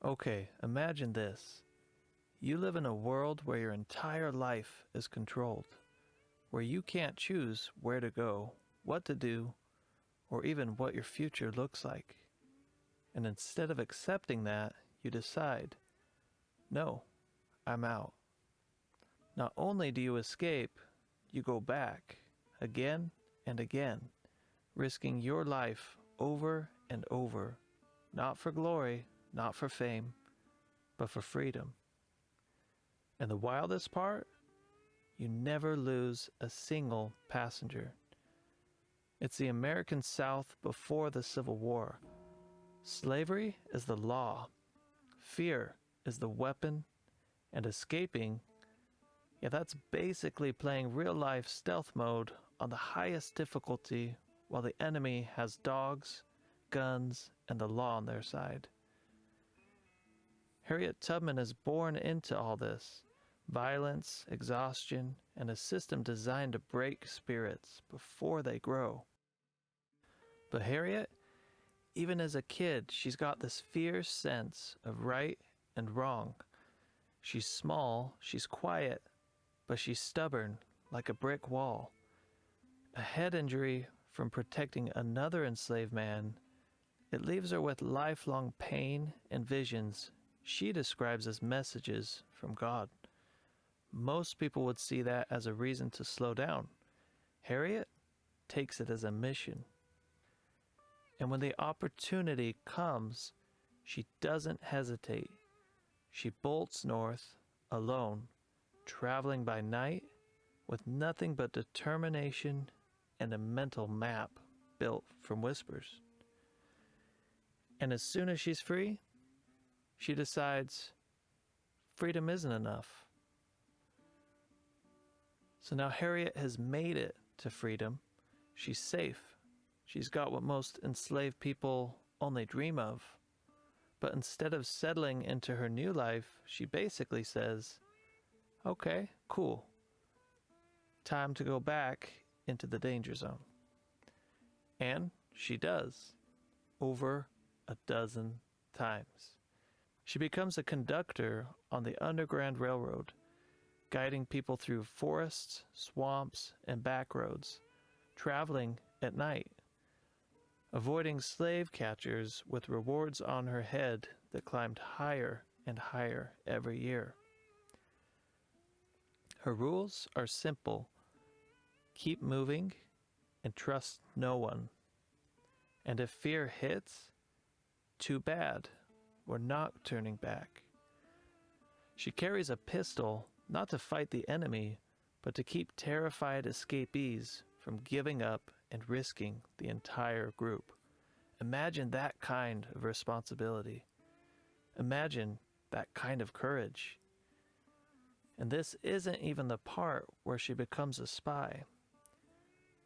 Okay, imagine this. You live in a world where your entire life is controlled, where you can't choose where to go, what to do, or even what your future looks like. And instead of accepting that, you decide, no, I'm out. Not only do you escape, you go back again and again, risking your life over and over, not for glory, not for fame, but for freedom. And the wildest part, you never lose a single passenger. It's the American South before the Civil War. Slavery is the law, fear is the weapon, and escaping, yeah, that's basically playing real-life stealth mode on the highest difficulty while the enemy has dogs, guns, and the law on their side. Harriet Tubman is born into all this. Violence, exhaustion, and a system designed to break spirits before they grow. But Harriet, even as a kid, she's got this fierce sense of right and wrong. She's small, she's quiet, but she's stubborn like a brick wall. A head injury from protecting another enslaved man, it leaves her with lifelong pain and visions she describes as messages from God. Most people would see that as a reason to slow down. Harriet takes it as a mission. And when the opportunity comes, she doesn't hesitate. She bolts north, alone, traveling by night, with nothing but determination and a mental map built from whispers. And as soon as she's free, she decides freedom isn't enough. So now Harriet has made it to freedom. She's safe. She's got what most enslaved people only dream of. But instead of settling into her new life, she basically says, okay, cool. Time to go back into the danger zone. And she does, over a dozen times. She becomes a conductor on the Underground Railroad, guiding people through forests, swamps, and back roads, traveling at night, avoiding slave catchers with rewards on her head that climbed higher and higher every year. Her rules are simple. Keep moving and trust no one. And if fear hits, too bad, we're not turning back. She carries a pistol not to fight the enemy, but to keep terrified escapees from giving up and risking the entire group. Imagine that kind of responsibility. Imagine that kind of courage. And this isn't even the part where she becomes a spy.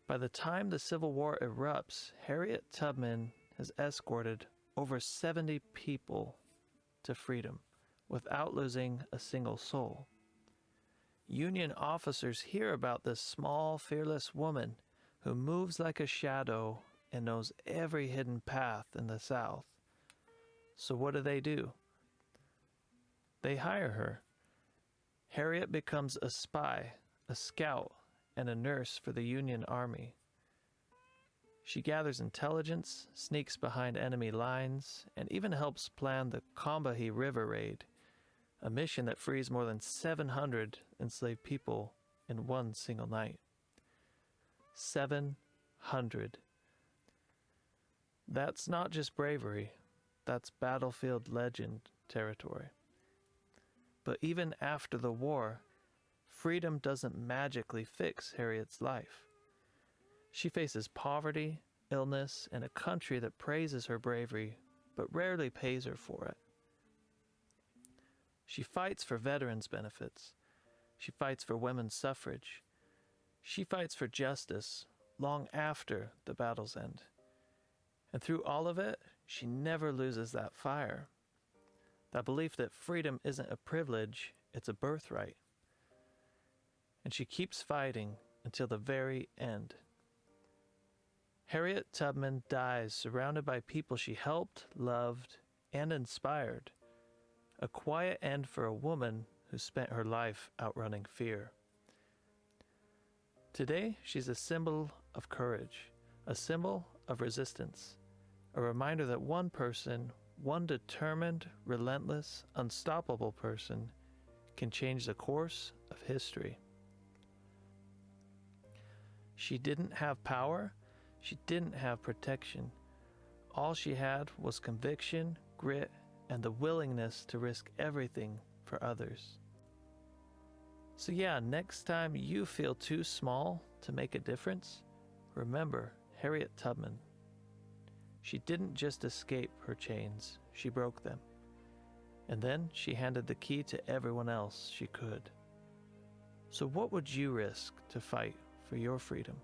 By the time the Civil War erupts, Harriet Tubman has escorted over 70 people to freedom without losing a single soul. Union officers hear about this small, fearless woman who moves like a shadow and knows every hidden path in the South. So what do? They hire her. Harriet becomes a spy, a scout, and a nurse for the Union Army. She gathers intelligence, sneaks behind enemy lines, and even helps plan the Combahee River Raid, a mission that frees more than 700 enslaved people in one single night. 700. That's not just bravery, that's battlefield legend territory. But even after the war, freedom doesn't magically fix Harriet's life. She faces poverty, illness, and a country that praises her bravery, but rarely pays her for it. She fights for veterans' benefits. She fights for women's suffrage. She fights for justice long after the battle's end. And through all of it, she never loses that fire. That belief that freedom isn't a privilege, it's a birthright. And she keeps fighting until the very end. Harriet Tubman dies surrounded by people she helped, loved, and inspired. A quiet end for a woman who spent her life outrunning fear. Today, she's a symbol of courage, a symbol of resistance, a reminder that one person, one determined, relentless, unstoppable person, can change the course of history. She didn't have power, she didn't have protection. All she had was conviction, grit, and the willingness to risk everything for others. So yeah, next time you feel too small to make a difference, remember Harriet Tubman. She didn't just escape her chains, she broke them. And then she handed the key to everyone else she could. So what would you risk to fight for your freedom?